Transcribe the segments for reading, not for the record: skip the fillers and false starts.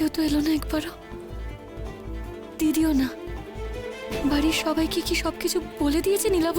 কেউ তো এলো না একবারও, দিদিও না। বাড়ির সবাইকে কি সবকিছু বলে দিয়েছে নীলাভ?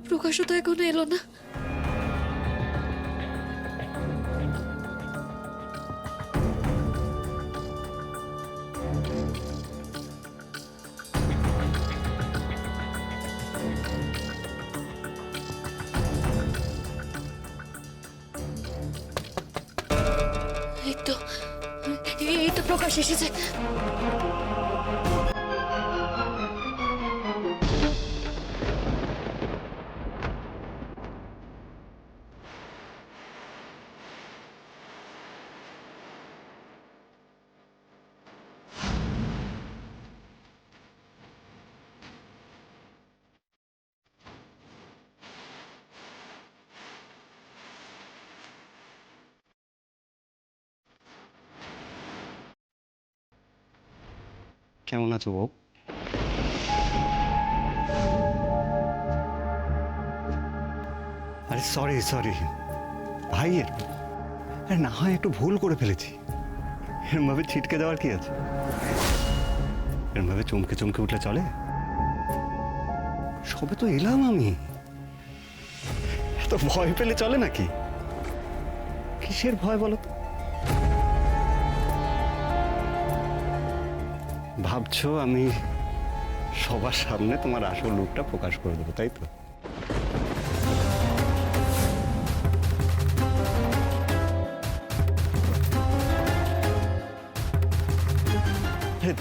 প্রকাশও তো এখনো এলো না। এই তো প্রকাশ এসেছে। কেমন আছো বউ? আরে সরি সরি ভাইয়ের, আরে না হয় একটু ভুল করে ফেলেছি। এরমভাবে ছিটকে যাওয়ার কি আছে? এরমভাবে চমকে চমকে উঠলে চলে? সবে তো এলাম আমি, এত ভয় পেলে চলে নাকি? কিসের ভয় বলো তো? ভাবছো আমি সবার সামনে তোমার আসল রূপটা প্রকাশ করে দেবো, তাই তো?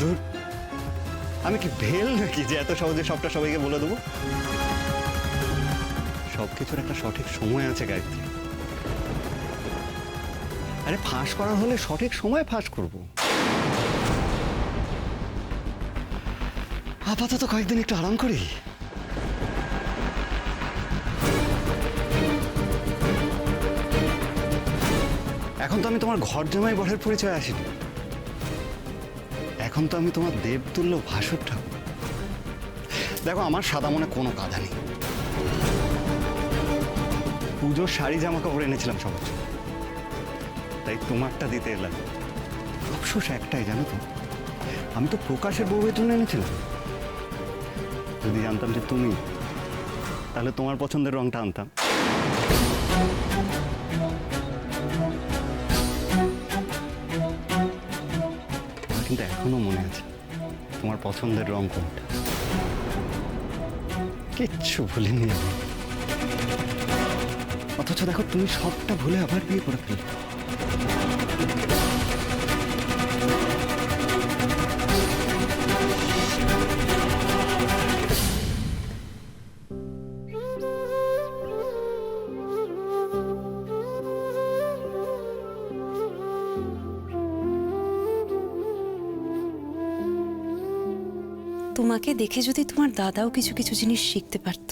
দূর, আমি কি ভেল নাকি যে এত সহজে সবটা সবাইকে বলে দেবো? সবকিছুর একটা সঠিক সময় আছে গায়ত্রী। আরে ফাঁস করার হলে সঠিক সময় ফাঁস করবো। আপাতত কয়েকদিন একটু আরাম করি। এখন তো আমি তোমার ঘর জামাই বরের পরিচয় আসিনি, এখন তো আমি তোমার দেবতুল্য ভাসুর ঠাকুর। দেখো, আমার সাদা মনে কোনো কাদা নেই। পুজোর শাড়ি জামা কাপড় এনেছিলাম সবার জন্য, তাই তোমারটা দিতে এলাম। অবশ্য একটাই, জানো তো, আমি তো প্রকাশের বউয়ের জন্য এনেছিলাম। যদি জানতাম যে তুমি, তাহলে তোমার পছন্দের রংটা আনতাম। কিন্তু এখনো মনে আছে তোমার পছন্দের রং কোনটা। কিচ্ছু ভুলিনি আমি। অথচ দেখো, তুমি সবটা ভুলে আবার বিয়ে করে ফেললে। তোমাকে দেখে যদি তোমার দাদাও কিছু কিছু জিনিস শিখতে পারত।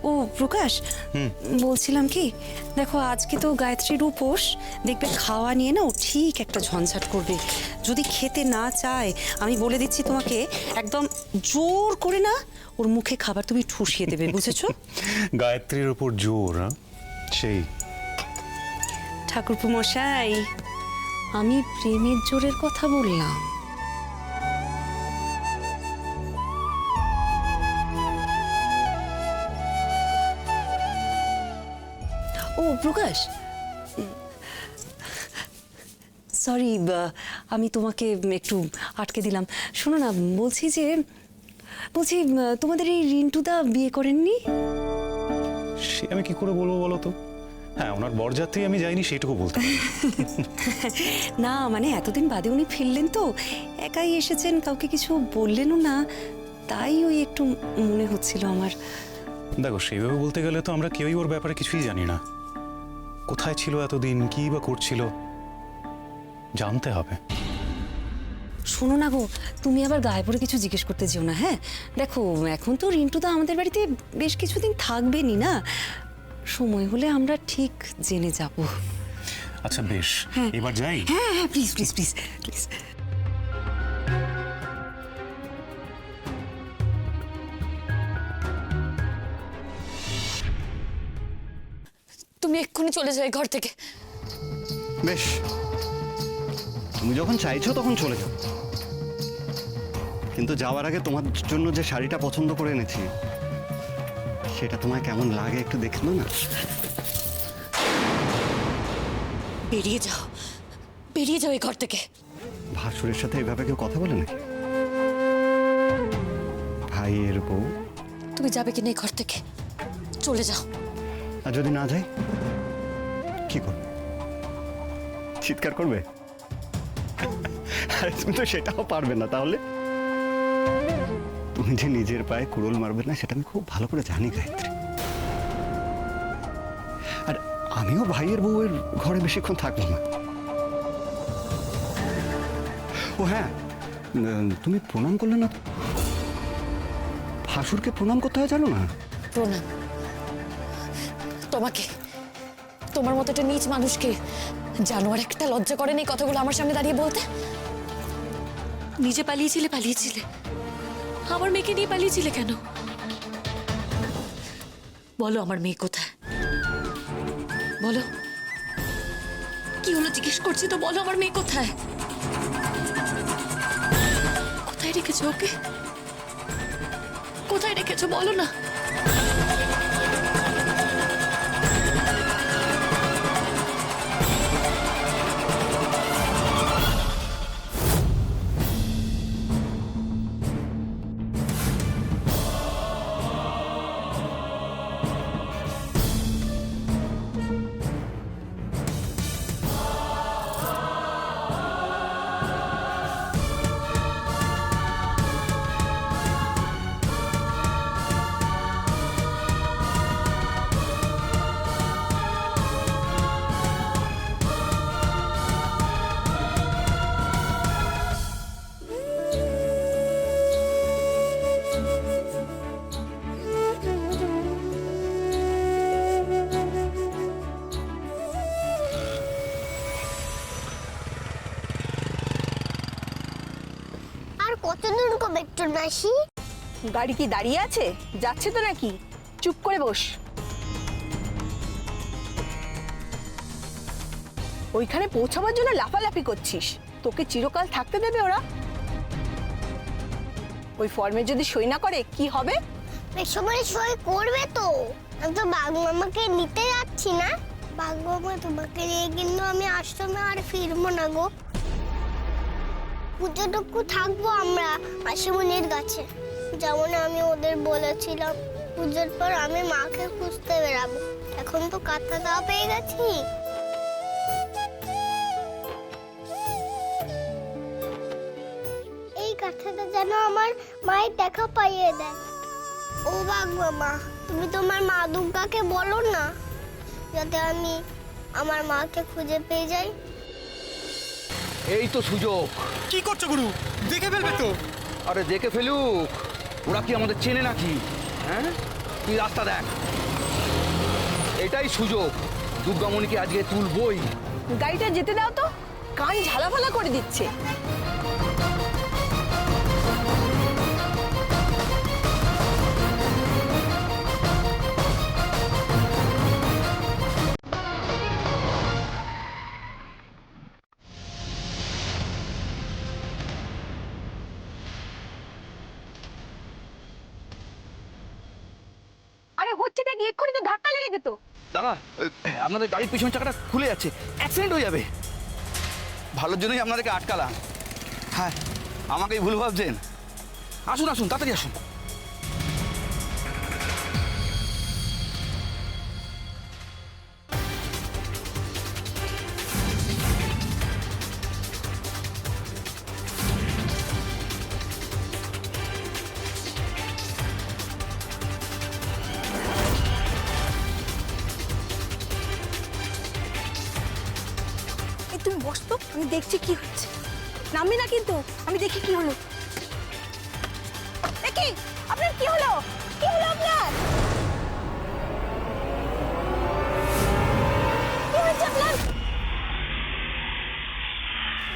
ও প্রকাশ, বলছিলাম কি, দেখো আজকে তো গায়ত্রীর উপোস, দেখবে খাওয়া নিয়ে না ও ঠিক একটা ঝঞ্ঝাট করবে। যদি খেতে না চায়, আমি বলে দিচ্ছি তোমাকে, একদম জোর করে না ওর মুখে খাবার তুমি ঠুসিয়ে দেবে, বুঝেছো? গায়ত্রীর উপর জোর? সেই ঠাকুরপো মশাই, আমি প্রেমের জোরের কথা বললাম। ও প্রকাশ, সরি, আমি তোমাকে একটু আটকে দিলাম। শোনো না, বলছি যে বলছি তোমাদের এই রিন্টুদা বিয়ে করেননি? সে আমি কি করে বলবো বলো তো? হ্যাঁ, ওনার বরযাত্রী আমি যাইনি সেটুকু বলতে পারি। না মানে এতদিন বাদে উনি ফিরলেন তো, একাই এসেছেন, কাউকে কিছু বললেনও না, তাই ওই একটু মনে হচ্ছিল আমার। দেখো, সেইভাবে বলতে গেলে তো আমরা কেউই ওর ব্যাপারে কিছুই জানি না। কোথায় ছিল এতদিন, কি বা করছিল, জানতে হবে। শোনো না গো, তুমি আবার গায়ে পড়ে কিছু জিজ্ঞেস করতে যেও না। হ্যাঁ দেখো, এখন তো রিন্টুদা আমাদের বাড়িতে বেশ কিছুদিন থাকবেনই না, সময় হলে আমরা ঠিক জেনে যাব। আচ্ছা বেশ, এবার যাই। হ্যাঁ হ্যাঁ, প্লিজ প্লিজ প্লিজ প্লিজ। তুমি এক্ষুনি চলে যাও এই ঘর থেকে। বেশ, তুমি যখন চাইছো তখন চলে যাও, কিন্তু যাওয়ার আগে তোমার জন্য যে শাড়িটা পছন্দ করে এনেছি সেটা তোমায় কেমন লাগে একটু দেখলো না? বেরিয়ে যাও, বেরিয়ে যাও এই ঘর থেকে। ভাসুরের সাথে এইভাবে কেউ কথা বলে নাকি? ভাইয়ের বউ। তুমি যাবে কি না এই ঘর থেকে? চলে যাও। আর যদি না যাই কি করবে? চিৎকার করবে? আরে তুমি তো সেটাও পারবে না। তাহলে তুমি যে নিজের পায়ে কুড়োল মারবে না সেটা আমি খুব ভালো করে জানি গায়ত্রী। আর আমিও ভাইয়ের বউয়ের ঘরে বেশিক্ষণ থাকবো না। ও হ্যাঁ, তুমি প্রণাম করলে না? ভাসুরকে প্রণাম করতে হয় জানো না? প্রণাম তোমাকে? তোমার মতো একটা নীচ মানুষকে জানোয়ার একটা লজ্জা করেন এই কথাগুলো আমার সামনে দাঁড়িয়ে বলতে? নিজে পালিয়েছিলে, পালিয়েছিলে, আমার মেয়েকে নিয়ে পালিয়েছিলে কেন? বলো আমার মেয়ে কোথায়? বলো, কি হলো জিজ্ঞেস করছি তো, বলো আমার মেয়ে কোথায়? কোথায় রেখেছো ওকে? কোথায় রেখেছো বলো না? কতদূর গো একটু নাসি? গাড়ি কি দাঁড়িয়ে আছে? যাচ্ছে তো নাকি? চুপ করে বস। ওইখানে পৌঁছাবার জন্য লাফালাফি করছিস, তোকে চিরকাল থাকতে দেবে ওরা? ওই ফর্মে যদি সই না করে কি হবে? সময় সই করবে তো। আমি তো বাঘমামাকে নিতে যাচ্ছি না। বাঘমামা তোমাকে নিয়ে কিন্তু আমি আশ্রমে আর ফিরবো না গো। পুজোটুকু থাকবো আমরা মাসিমণির কাছে, যেমন আমি ওদের বলেছিলাম। পুজোর পর আমি মাকে খুঁজতে বেরাবো। এখন তো কাঁথা দাওয়া পেয়ে গেছি। এই কাঁথাটা যেন আমার মায়ের দেখা পাইয়ে দেয়। ও বাঘমামা, তুমি তোমার মা দুর্গাকে বলো না, যাতে আমি আমার মাকে খুঁজে পেয়ে যাই। এই তো সুযোগ। কি করছো গুরু? দেখে ফেলবে তো। আরে দেখে ফেলুক, ওরা কি আমাদের চেনে নাকি? হ্যাঁ, তুই রাস্তা দেখ। এটাই সুযোগ, দুর্গামণিকে আজকে তুলবই। গাড়িটা যেতে দাও তো, কান ঝালাফালা করে দিচ্ছে। আরে হচ্ছেটা কি? এক্ষুনি তো ধাক্কা লেগে যেত। দাদা, আপনাদের গাড়ির পিছনের চাকাটা খুলে যাচ্ছে, অ্যাক্সিডেন্ট হয়ে যাবে। ভালোর জন্যই আপনাদেরকে আটকালাম। হ্যাঁ, আমাকেই ভুল ভাবছেন। আসুন আসুন, তাড়াতাড়ি আসুন। আমি দেখছি কি হচ্ছে। নামবি না কিন্তু, আমি দেখি কি হলো। দেখি আপনার কি হলো, কি হলো আপনার? কি হয়েছে আপনার?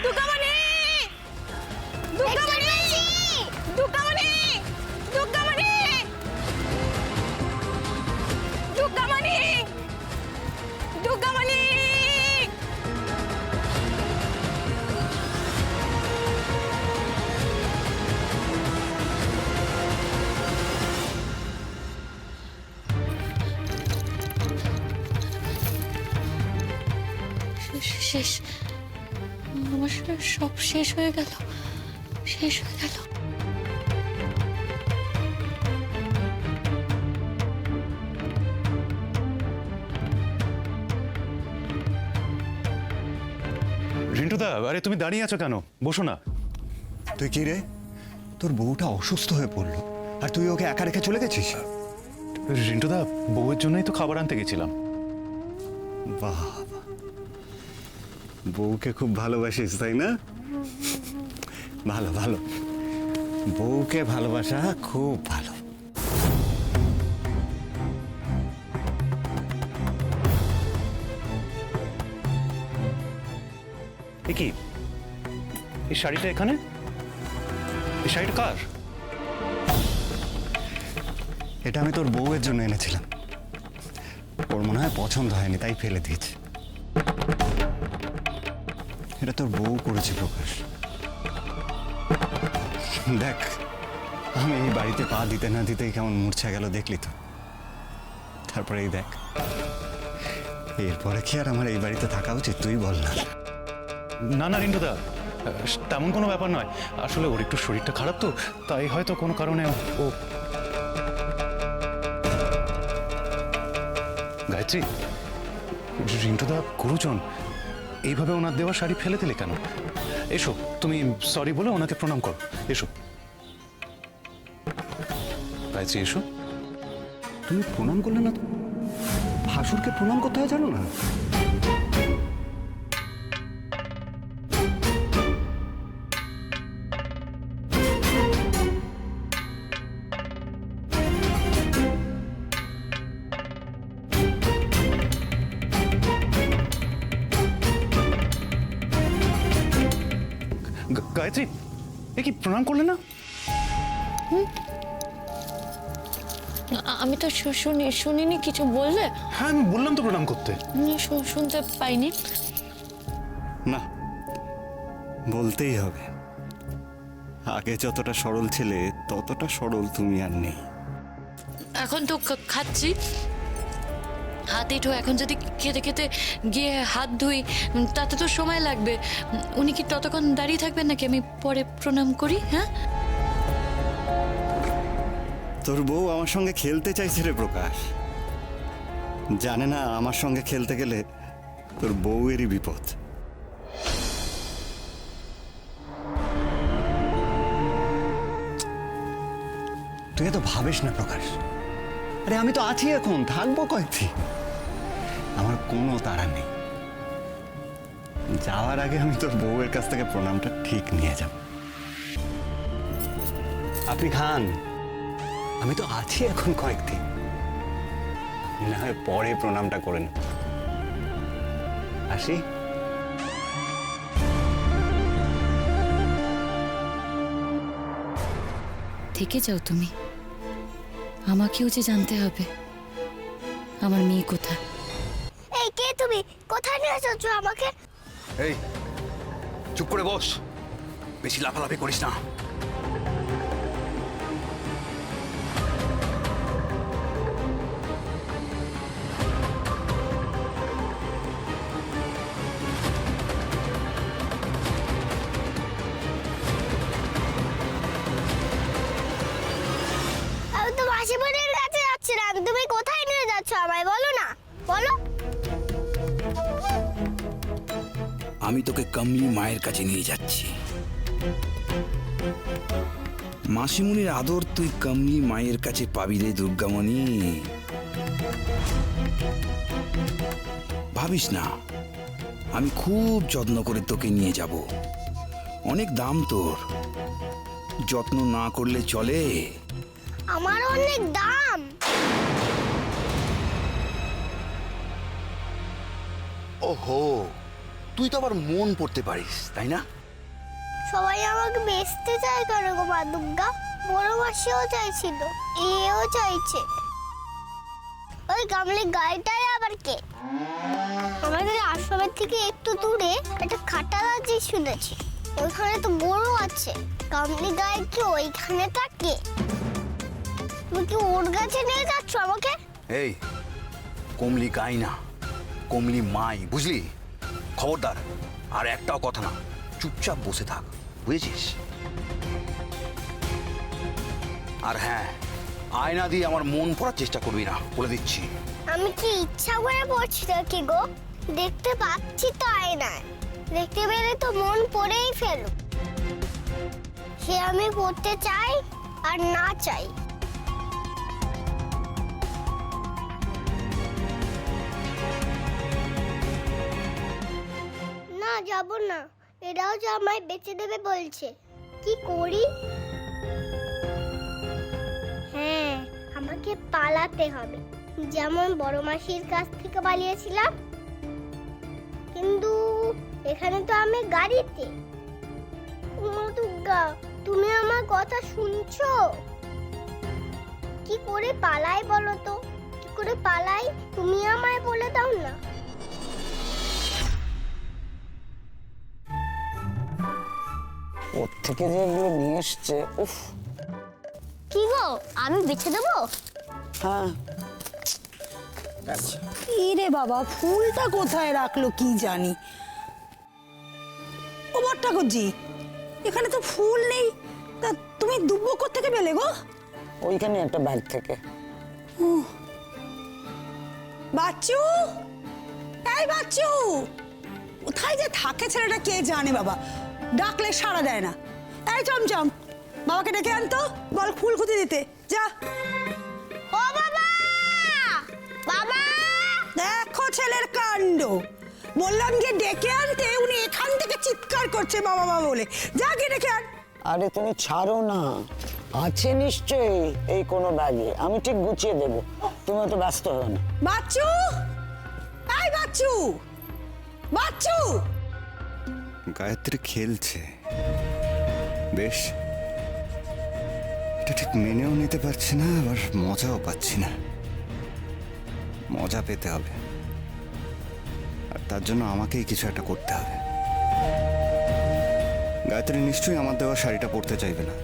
দুর্গামণি! দুর্গামণি! দুর্গামণি! দুর্গামণি! দুর্গামণি! দুর্গামণি! শেষ, আমার সব শেষ হয়ে গেল, শেষ হয়ে গেল। রিন্টুদা, আরে তুমি দাঁড়িয়ে আছো কেন? বসো না। তুই কি রে, তোর বউটা অসুস্থ হয়ে পড়লো আর তুই ওকে একা রেখে চলে গেছিস? রিন্টুদা, বউয়ের জন্যই তো খাবার আনতে গেছিলাম। বাহ, বউকে খুব ভালোবাসিস তাই না? ভালো ভালো, বউকে ভালোবাসা খুব ভালো। এ কি, এই শাড়িটা এখানে? এই শাড়িটা কার? এটা আমি তোর বউয়ের জন্য এনেছিলাম, ওর মনে হয় পছন্দ হয়নি তাই ফেলে দিয়েছে। এটা তোর বউ করেছে প্রকাশ। দেখ, আমি এই বাড়িতে পা দিতে না দিতেই কেমন মূর্ছা গেল দেখলি তো। তারপরে এই দেখ, এরপরে কি আর আমার এই বাড়িতে থাকা উচিত তুই বল না? না না রিন্টুদা, তেমন কোনো ব্যাপার নয়। আসলে ওর একটু শরীরটা খারাপ তো, তাই হয়তো কোনো কারণে ও। গায়ত্রী, রিন্টুদা গুরুজন, এইভাবে ওনার দেওয়া শাড়ি ফেলে দিলে কেন? এসো, তুমি সরি বলে ওনাকে প্রণাম করো। এসো গায়ত্রী, এসো। তুমি প্রণাম করলে না? ভাসুরকে প্রণাম করতে হয় জানো না? গায়ত্রী, এ কি প্রণাম করলে না? আমি তো শুনিনি, কিছু বললে? হ্যাঁ, আমি বললাম তো প্রণাম করতে। শুনতে পাইনি। না, বলতেই হবে। আগে যতটা সরল ছিলে ততটা সরল তুমি আর নেই। এখন তো খাচ্ছি, হাত এঁটো। এখন যদি খেতে খেতে গিয়ে হাত ধুই তাতে তো সময় লাগবে। উনি কি ততক্ষণ দাঁড়িয়ে থাকবেন নাকি আমি পরে প্রণাম করি? হ্যাঁ, তোর বউ আমার সঙ্গে খেলতে চাইছে রে প্রকাশ। জানে না আমার সঙ্গে খেলতে গেলে তোর বউয়েরই বিপদ। তুই এত ভাবিস না প্রকাশ। আরে আমি তো আছি, এখন থাকবো কয়েকদিন, আমার কোনো তাড়া নেই। যাওয়ার আগে আমি তোর বউয়ের কাছ থেকে প্রণামটা ঠিক নিয়ে যাব। আপনি খান, আমি তো আছি এখন কয়েকদিন, না হয় পরে প্রণামটা করে নেব। আসি। থেকে যাও তুমি, আমাকেও যে জানতে হবে আমার মেয়ে কোথায়। এই কে তুমি? কোথায় নিয়ে যাচ্ছ আমাকে? এই চুপ করে বস, বেশি লাফালাফি করিস না। আমি তো মাসিমণির কাছে যাচ্ছিলাম, তুমি কোথায় নিয়ে যাচ্ছ আমায় বলো না, বলো। আমি তোকে কমলি মায়ের কাছে নিয়ে যাচ্ছি। মাসিমুনির আদর তুই কমলি মায়ের কাছে পাবি রে দুর্গামণি। ভাবিস না, আমি খুব যত্ন করে তোকে নিয়ে যাব। অনেক দাম তোর, যত্ন না করলে চলে। আমার অনেক দাম। ওহো, তুই তো আবার মন পড়তে পারিস, তাই না? সবাই আমাকে বেচতে চায় কেন গো মা দুর্গা? বড় মাসিও চাইছিল, এও চাইছে। ওই গামলি গাড়িটাই আবার কে? আমাদের আশ্রমের থেকে একটু দূরে একটা খাটাল আছে শুনেছি, ওইখানে তো বড় আছে। গামলি গাড়ি কি ওইখানে থাকে? তুমি কি ওর কাছে নিয়ে যাচ্ছ আমাকে? এই, কমলি গাই না, কমলি মাই, বুঝলি? খবরদার আর একটাও কথা না, চুপচাপ বসে থাক, বুঝেছিস? আর হ্যাঁ, আয়না দিয়ে আমার মন পড়ার চেষ্টা করবি না, বলে দিচ্ছি। আমি কি ইচ্ছা করে পড়ছি নাকি গো? দেখতে পাচ্ছি তো আয়নায়, দেখতে পেলে তো মন পড়েই ফেলো। সে আমি পড়তে চাই আর না চাই। না, যাব না। এরাও যে আমায় বেঁচে দেবে বলছে, কি করি? হ্যাঁ, আমাকে পালাতে হবে, যেমন বড় মাসির কাছ থেকে পালিয়েছিলাম। কিন্তু এখানে তো আমি গাড়িতে। ওমা দুর্গা, তুমি আমার কথা শুনছো? কি করে পালাই বলো তো? কি করে পালাই তুমি আমায় বলে দাও না। ওর থেকে যে এগুলো নিয়ে এসছে, উফ। কি গো, আমি বেছে দেবো? হ্যাঁ, কি রে বাবা, ফুলটা কোথায় রাখলো কি জানি। ও বড় ঠাকুরজি, এখানে তো ফুল নেই, তা তুমি দুব্বো কোত্থেকে পেলে গো? ওইখানে একটা ব্যাগ থেকে। বাচ্চু, এই বাচ্চু, কোথায় যে থাকে ছেলেটা কে জানে বাবা, ডাকলে সাড়া দেয় না। এই চমচম, বাবাকে ডেকে আনতো, বল ফুল খুঁজে দিতে যা। ও বাবা! বাবা! দেখো ছেলের কাণ্ড, বললাম যে ডেকে আনতে, উনি এখান থেকে চিৎকার করছে বাবা বাবা বলে। যা গিয়ে ডেকে আন। আরে তুমি ছাড়ো না, আছে নিশ্চয়ই এই কোনো ব্যাগে, আমি ঠিক গুছিয়ে দেবো, তুমি তো ব্যস্ত হও না। বাচ্চু, এই বাচ্চু, বাচ্চু। গায়ত্রী খেলছে বেশ, এটা ঠিক মেনেও নিতে পারছি না, আবার মজাও পাচ্ছি না। মজা পেতে হবে, আর তার জন্য আমাকেই কিছু একটা করতে হবে। গায়ত্রী নিশ্চয়ই আমার দেওয়া শাড়িটা পরতে চাইবে না।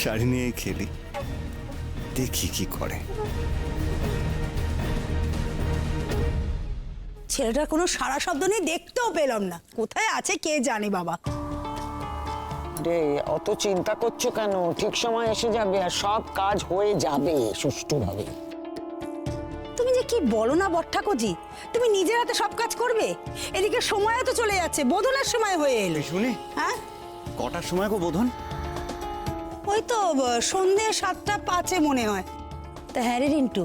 শাড়ি নিয়েই খেলি, দেখি কি করে। ছেলেটার কোনো সারা শব্দ নেই, দেখতেও পেলাম না, কোথায় আছে কে জানে বাবা। রে, অত চিন্তা করছো কেন? ঠিক সময় এসে যাবে আর সব কাজ হয়ে যাবে সুষ্ঠুভাবে। তুমি যে কি বলো না বড় ঠাকুরজি, তুমি নিজের হাতে সব কাজ করবে? এদিকে সময় তো চলে যাচ্ছে, বোধনের সময় হয়ে এলো। শুনি, হ্যাঁ, কটার সময় গো বোধন? ওই তো সন্ধে 7:05 মনে হয়। তা হ্যাঁ রে রিন্টু,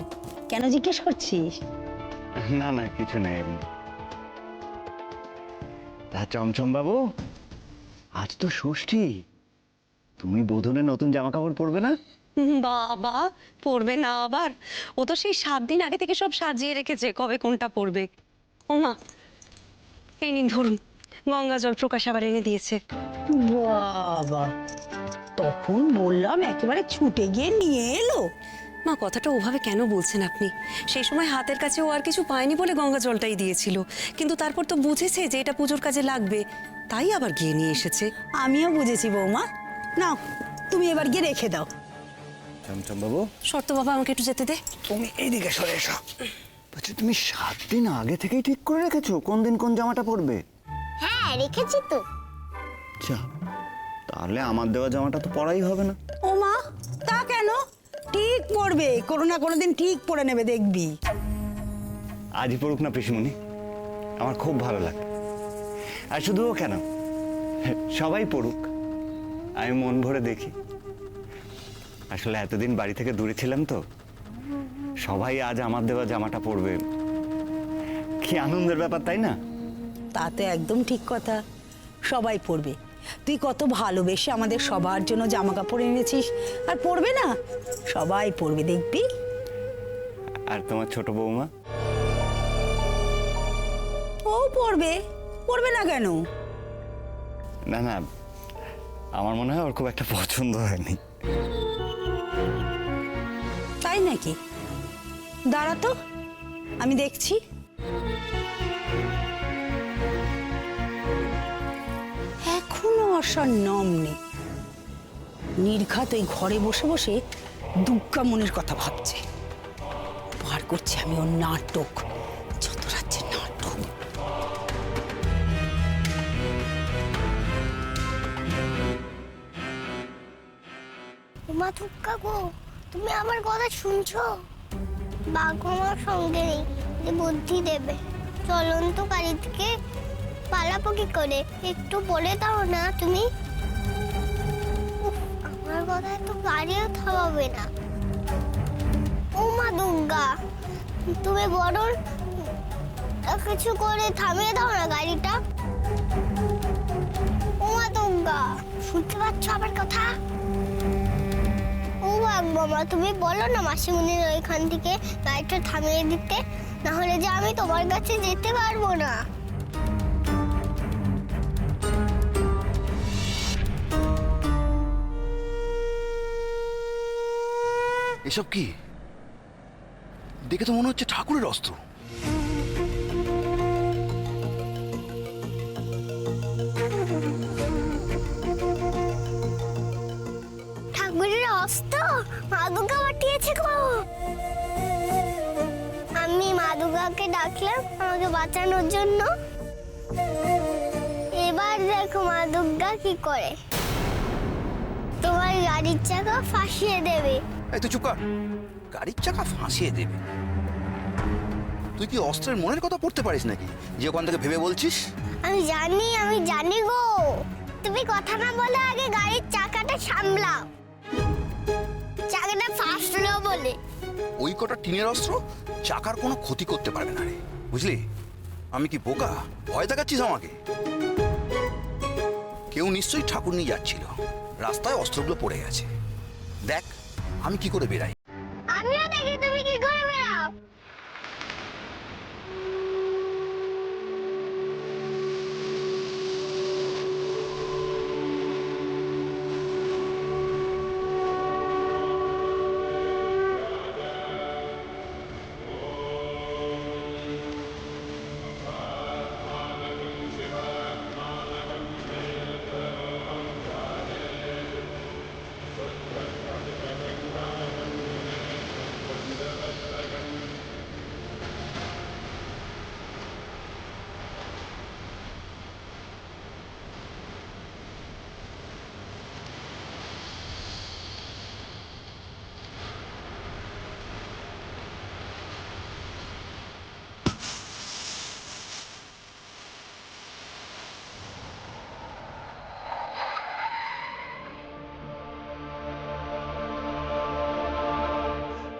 কেন জিজ্ঞেস করছিস? না না, কিছু নেই। তা চমচম বাবু, আজ তো ষষ্ঠী, তুমি বোধনে নতুন জামা কাপড় পরবে না? বাবা, পড়বে না আবার? ও তো সেই 7 দিন আগে থেকে সব সাজিয়ে রেখেছে কবে কোনটা পড়বে। ও মা, এই নিন ধরুন, গঙ্গা জল প্রকাশ আবার এনে দিয়েছে। বাবা, তখন বললাম একেবারে ছুটে গিয়ে নিয়ে এলো। মা, কথাটা ওভাবে কেন বলছেন আপনি? সেই সময় হাতের কাছে ও আর কিছু পায়নি বলে গঙ্গা জলটাই দিয়েছিল, কিন্তু তারপর তো বুঝেছে যে এটা পুজোর কাজে লাগবে, তাই আবার গিয়ে নিয়ে এসেছে। আমিও বুঝেছি বৌমা, নাও তুমি এবার গিয়ে রেখে দাও। চমচম বাবু, শর্ত বাবা, আমাকে একটু যেতে দে। তুমি এইদিকে সরে এসো। আচ্ছা, তুমি 7 দিন আগে থেকেই ঠিক করে রেখেছো কোন দিন কোন জামাটা পরবে? হ্যাঁ, রেখেছি তো। আচ্ছা, তাহলে আমার দেওয়া জামাটা তো পরাই হবে না। ও মা, তা কেন? ঠিক পড়বে, কোনো না কোনো দিন ঠিক পড়ে নেবে, দেখবি। আজই পড়ুক না পিসমণি, আমার খুব ভালো লাগে। আর শুধু ও কেন, সবাই পড়ুক, আমি মন ভরে দেখি। আসলে এতদিন বাড়ি থেকে দূরে ছিলাম তো, সবাই আজ আমার দেওয়া জামাটা পরবে, কি কি আনন্দের ব্যাপার, তাই না? তা তো একদম ঠিক কথা, সবাই পরবে। তুই কত ভালোবেসে আমাদের সবার জন্য জামা কাপড় এনেছিস, আর পরবে না? সবাই পরবে, দেখবি। আর তোমার ছোট বৌমা? ও পরবে, পরবে না কেন? না না, আমার মনে হয় ওর খুব একটা পছন্দ হয়নি। তাই নাকি? দাঁড়া তো, আমি দেখছি। এখনো আসার নাম নেই। নির্ঘাত ওই ঘরে বসে বসে দুর্গামনির কথা ভাবছে। বার করছি আমি ওর নাটক, যত রাজ্যের নাটক। মা দুর্গা গো, তুমি আমার কথা শুনছো? বাঘমামার সঙ্গে নেই, যে বুদ্ধি দেবে। চলন্ত গাড়ি থেকে পালাবো কি করে? একটু বলে দাও না তুমি। উফ, আমার কথায় তো গাড়িও থামাবে না। ও মা দুর্গা, তুমি বরং কিছু করে থামিয়ে দাও না গাড়িটা। ও মা দুর্গা, শুনতে পাচ্ছ আমার কথা? ও বাঘমামা, তুমি বলো না মাসিমণির ওইখান থেকে গাড়িটা থামিয়ে দিতে, না হলে যে আমি তোমার কাছে যেতে পারবো না। এসব কি? দেখে তো মনে হচ্ছে ঠাকুরের অস্ত্র। ঠাকুরের অস্ত্র মা দুর্গা পাঠিয়েছে গো। আমি মা দুর্গাকে ডাকলাম আমাকে বাঁচানোর জন্য। এবার দেখো মা দুর্গা কি করে, তোমার গাড়ির চাকা ফাঁসিয়ে দেবে। এই তুই চুপ কর। গাড়ির চাকা ফাঁসিয়ে দেবে? তুই কি অস্ত্রের মনের কথা পড়তে পারিস নাকি যে ওখান থেকে ভেবে বলছিস? আমি জানি গো। তুমি কথা না বলে আগে গাড়ির চাকাটা সামলাও। চাকাটা ফাঁসলো বলে। ওই কটা টিনের অস্ত্র চাকার কোনো ক্ষতি করতে পারবে না রে, বুঝলি? আমি কি বোকা? ভয় দেখাচ্ছিস আমাকে? কেউ নিশ্চয়ই ঠাকুর নিয়ে যাচ্ছিল, রাস্তায় অস্ত্রগুলো পড়ে গেছে। দেখ আমি কি করে বেরাই। আমিও দেখি তুমি কি করে বেরাও।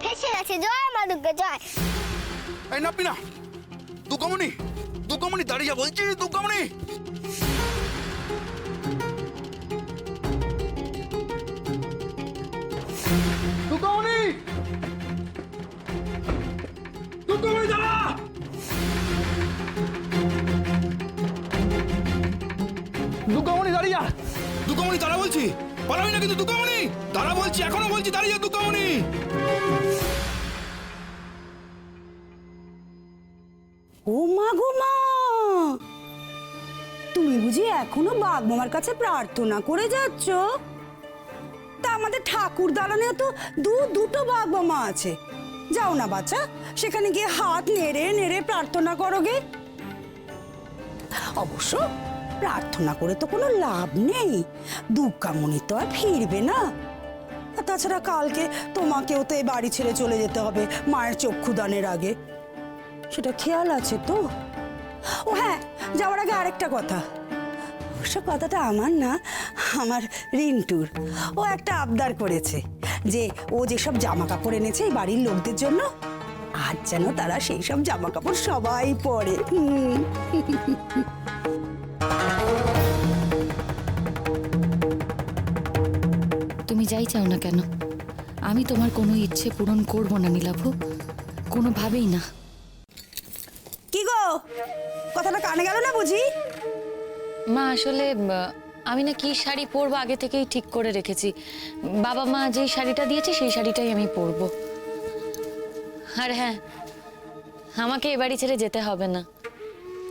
ফেসে গেছে। জয় মা দুর্গা জয়। এই নাপবি না। দুর্গামণি, দুর্গামণি দাঁড়িয়ে যা বলছি। দুর্গামণি, দুর্গামণি, দুর্গামণি দাঁড়া। দুর্গামণি দাঁড়িয়ে যা। দুর্গামণি দাঁড়া বলছি, পালাবি না কিন্তু। দুর্গামণি দাঁড়া বলছি, এখনো বলছি দাঁড়িয়ে যা। দুর্গামণি। ও মা গো মা, তুমি বুঝি এখনো বাঘমামার কাছে প্রার্থনা করে যাচ্ছ? তা আমাদের ঠাকুর দালানে তো দুটো বাঘমামা আছে। যাও না বাচ্চা, সেখানে গিয়ে হাত নেড়ে নেড়ে প্রার্থনা করো গে। অবশ্য প্রার্থনা করে তো কোনো লাভ নেই, দুর্গামণি তো আর ফিরবে না। আর তাছাড়া কালকে তোমাকেও তো এই বাড়ি ছেড়ে চলে যেতে হবে মায়ের চক্ষুদানের আগে, সেটা খেয়াল আছে তো? ও হ্যাঁ, যাওয়ার আগে আরেকটা কথা। অবশ্য কথাটা আমার না, আমার রিন্টুর। ও একটা আবদার করেছে যে ও যেসব জামা কাপড় এনেছে এই বাড়ির লোকদের জন্য, আজ যেন তারা সেই সব জামা কাপড় সবাই পরে। তুমি যাই চাও না কেন, আমি তোমার কোনো ইচ্ছে পূরণ করব না নীলাভু, কোনোভাবেই না। কি গো, কথাটা কানে গেল না বুঝি? মা আসলে আমি না কি শাড়ি পরবো আগে থেকেই ঠিক করে রেখেছি। বাবা মা যেই শাড়িটা দিয়েছে সেই শাড়িটাই আমি পরবো। আর হ্যাঁ, আমাকে এ বাড়ি ছেড়ে যেতে হবে না,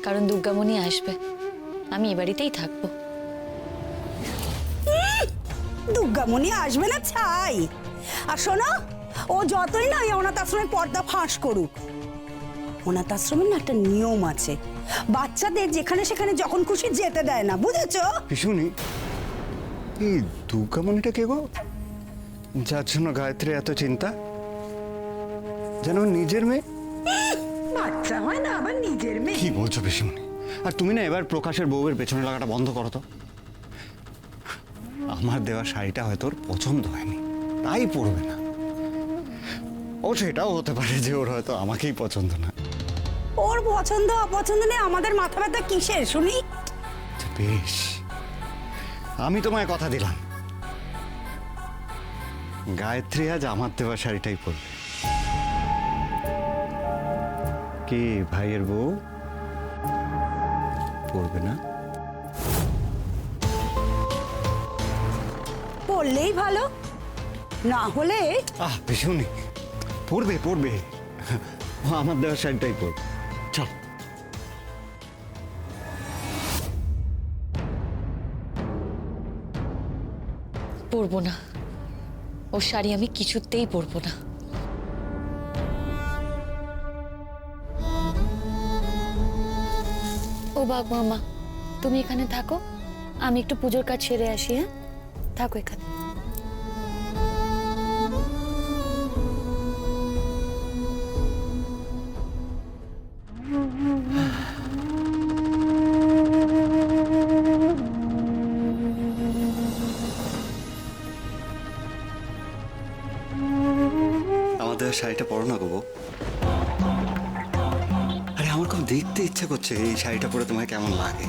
কারণ দুর্গামণি আসবে, আমি এ বাড়িতেই থাকবো। দুর্গামণি আসবে না ছাই। আর শোনো, ও যতই না এই অনাথ আশ্রমের পর্দা ফাঁস করুক, অনাথ আশ্রমের না একটা নিয়ম আছে, বাচ্চাদের যেখানে সেখানে যখন খুশি যেতে দেয় না, বুঝেছো? পিসুনি, এই দুর্গামণিটা কে গো, যার জন্য গায়ত্রী এত চিন্তা? যেন ওর নিজের মেয়ে। বাচ্চা হয় না আবার নিজের মেয়ে। কি বলছো পিসুনি? আর তুমি না এবার প্রকাশের বউয়ের পেছনে লাগাটা বন্ধ করো তো। আমার দেওয়া শাড়িটা হয়তো ওর পছন্দ হয়নি, তাই পরবে না। অবশ্য এটাও হতে পারে যে ওর হয়তো আমাকেই পছন্দ না। ওর পছন্দ অপছন্দ নেই, আমাদের মাথা ব্যথা কিসের শুনি? বেশ, আমি তোমায় কথা দিলাম, গায়ত্রী আজ আমার দেওয়া শাড়িটাই পরবে। কি ভাইয়ের বউ পরবে না? পড়লেই ভালো, না হলে পিছুনি, পরবে পরবে, আমার দেওয়া শাড়িটাই পরবে। চল। পরবো না, ও শাড়ি আমি কিছুতেই পরবো না। ও বাঘমামা, তুমি এখানে থাকো, আমি একটু পুজোর কাজ সেরে আসি। হ্যাঁ, থাকো এখানে। আমাদের শাড়িটা পরো না গো বউ। আরে আমার খুব দেখতে ইচ্ছে করছে এই শাড়িটা পরে তোমায় কেমন লাগে।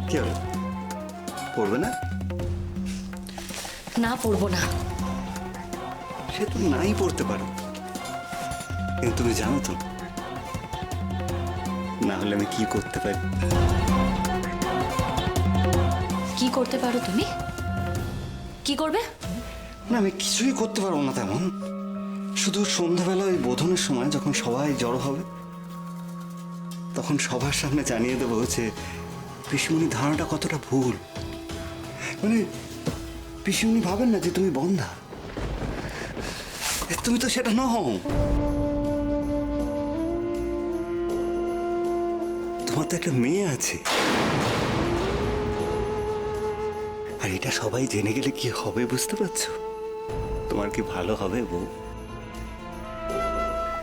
কি হলো, পরবে না? না, পরবো না। সে তুমি নাই পড়তে পারো, কিন্তু তুমি জানো তো না হলে আমি কি করতে পারি? কি করতে পারো তুমি? কি করবে? না, আমি কিছুই করতে পারবো না তেমন। শুধু সন্ধ্যাবেলা ওই বোধনের সময় যখন সবাই জড়ো হবে, তখন সবার সামনে জানিয়ে দেবো যে পিসিমণি ধারণাটা কতটা ভুল। মানে পিসিমণি ভাবেন না যে তুমি বন্ধা, তুমি তো সেটা নও। তোমার তো একটা মেয়ে আছে, আর এটা সবাই জেনে গেলে কি হবে বুঝতে পারছো? তোমার কি ভালো হবে বউ?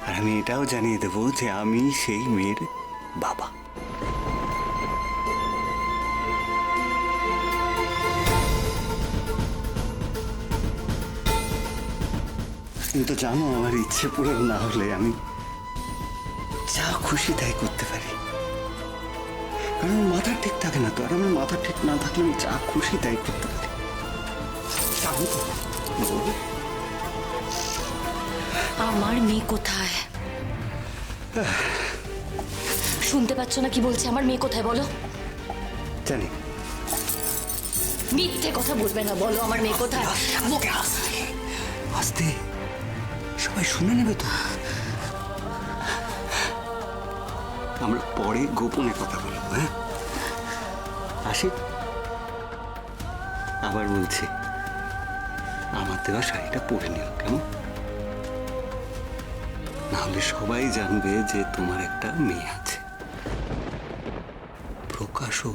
আর আমি এটাও জানিয়ে দেবো যে আমি সেই মেয়ের বাবা। তুমি তো জানো আমার ইচ্ছে পূরণ না হলে আমি যা খুশি তাই করতে পারি, কারণ আমার মাথা ঠিক থাকে না তো। আর আমার মাথা ঠিক না থাকলে আমি যা খুশি তাই করতে পারি। জানো তো বউ? আমার মেয়ে কোথায়? শুনতে পাচ্ছ না কি বলছে? আমার মেয়ে কোথায় বলো? জানি। মিথ্যে কথা বলবে না, বলো আমার মেয়ে কোথায়? আস্তে, সবাই শুনে নেবে তো। আমরা পরে গোপনে কথা বলবো। হ্যাঁ, আসি। আবার বলছি, আমার দেওয়া শাড়িটা পরে নিও, কেমন? নাহলে সবাই জানবে যে তোমার একটা মেয়ে আছে। প্রকাশও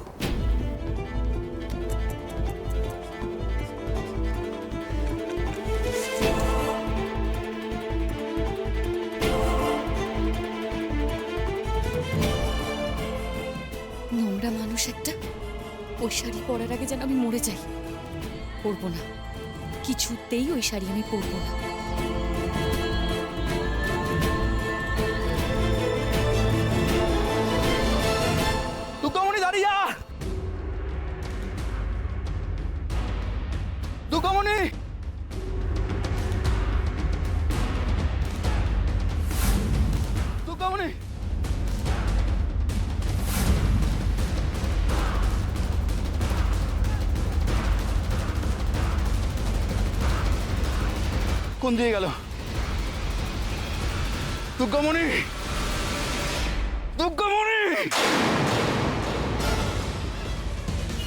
নোংরা মানুষ একটা। ওই শাড়ি পরার আগে যেন আমি মরে যাই। পরবো না, কিছুতেই ওই শাড়ি আমি পরবো না। দুর্গামণি! দুর্গামণি! কোন দিয়ে গেল? দুর্গামণি! দুর্গামণি!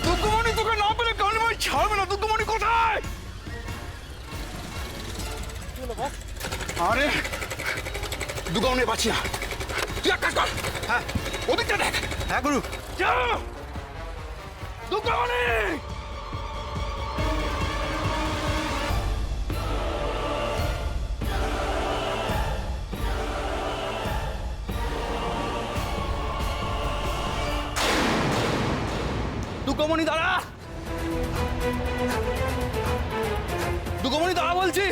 দুর্গামণি, তোকে না পেলে কালিমাই ছাড়বে না। দুর্গামণি কোথায়? আরে দুর্গামণি পাচ্ছি না। তুই এক কাজ কর, হ্যাঁ ওদিকটা দেখ। হ্যাঁ গুরু, যা। দুর্গামণি! দুর্গামণি দাঁড়া! দুর্গামণি দাঁড়া বলছি!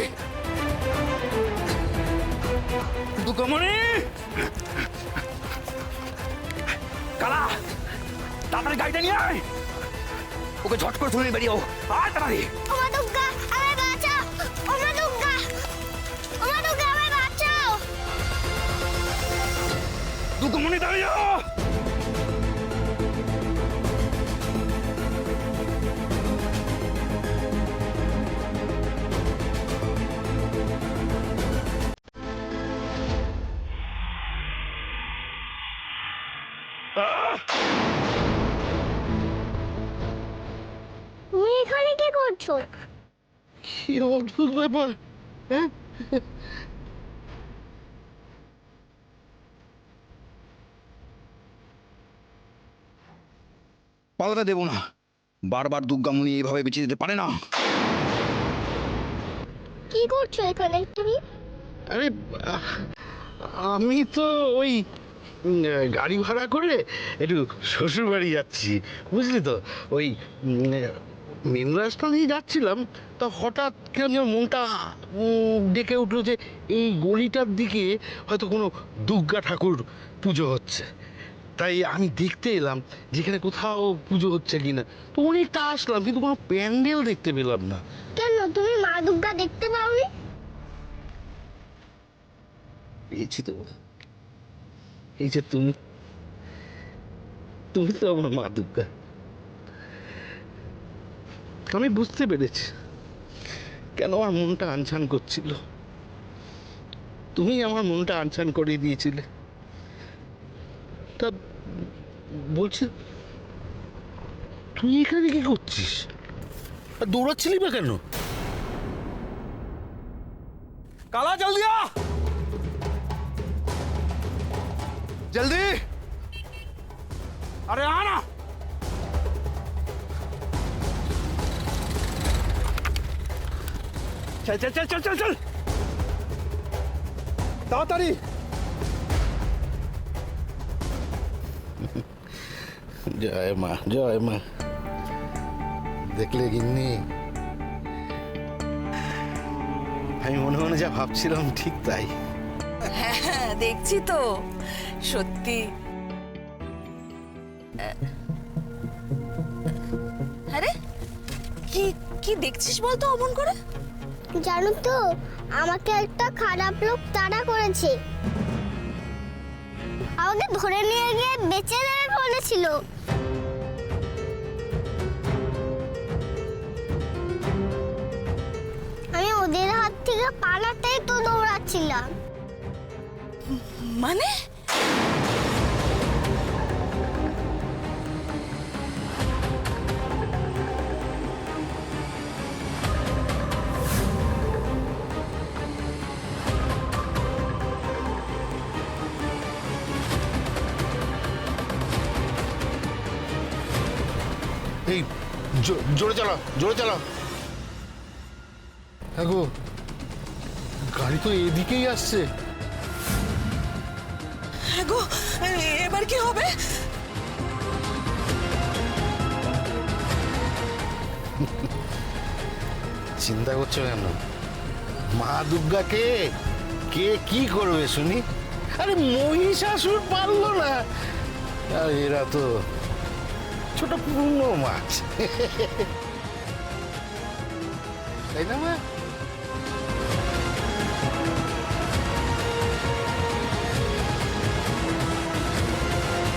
দুর্গামণি! কালা, তাড়াতাড়ি গাড়িটা নিয়ে আয়। ওকে ঝট করে তুলে বেরিয়ে আয় তাড়াতাড়ি। ওমা দুর্গা, আমায় বাঁচাও! ওমা দুর্গা! ওমা দুর্গা, আমায় বাঁচাও! দুর্গামণি দাঁড়িয়ে যাও। তুমি এখানে কি করছো? কি অদ্ভুত ব্যাপার, হ্যাঁ? পালাতে দেবো না। বারবার দুর্গামণি এইভাবে বেঁচে যেতে পারে না। কি করছো এখানে তুমি? আরে আমি তো ওই গাড়ি ভাড়া করে একটু শ্বশুর বাড়ি যাচ্ছি, বুঝলি তো। ওই মেন রাস্তা দিয়ে যাচ্ছিলাম, তা হঠাৎ কেন যেন মনটা ডেকে উঠলো যে এই গলিটার দিকে হয়তো কোনো দুর্গা ঠাকুর পুজো হচ্ছে। তাই আমি দেখতে এলাম যেখানে কোথাও পুজো হচ্ছে কিনা। তো অনেকটা আসলাম, কিন্তু কোনো প্যান্ডেল দেখতে পেলাম না। কেন তুমি মা দুর্গা দেখতে পাওনি? পেয়েছি তো, এই যে তুমি, তুমি তো আমার মা দুর্গা। আমি বুঝতে পেরেছি কেন আমার মনটা আনছান করছিল। তুমি আমার মনটা আনছান করে দিয়েছিলে। তা বলছি, তুই এখানে কি করছিস? আর দৌড়াচ্ছিলি বা কেন? কালা জলদি আ! জলদি! আরে আ না! চল চল চল চল চল চল, তাড়াতাড়ি! জয় মা, জয় মা। দেখলে গিন্নি, আমি মনে মনে যা ভাবছিলাম ঠিক তাই। হ্যাঁ দেখছি তো, সত্যি। আরে কি কি দেখছিস বলতো অমন করে? জানো তো, আমাকে একটা খারাপ লোক তাড়া করেছে। আমাকে ধরে নিয়ে গিয়ে বেঁচে দেবে বলেছিল। আমি ওদের হাত থেকে পালাতেই তো দৌড়াচ্ছিলাম। মানে এই জোরে চালা, জোরে চালা। হ্যাঁ গো, গাড়ি তো এদিকেই আসছে। হ্যাঁ গো, এবার কি হবে? চিন্তা করছো কেন? মা দুর্গাকে কে কি করবে শুনি? আরে মহিষাসুর পারলো না, আর এরা তো ছোট পুরনো মাছ। তাই না মা?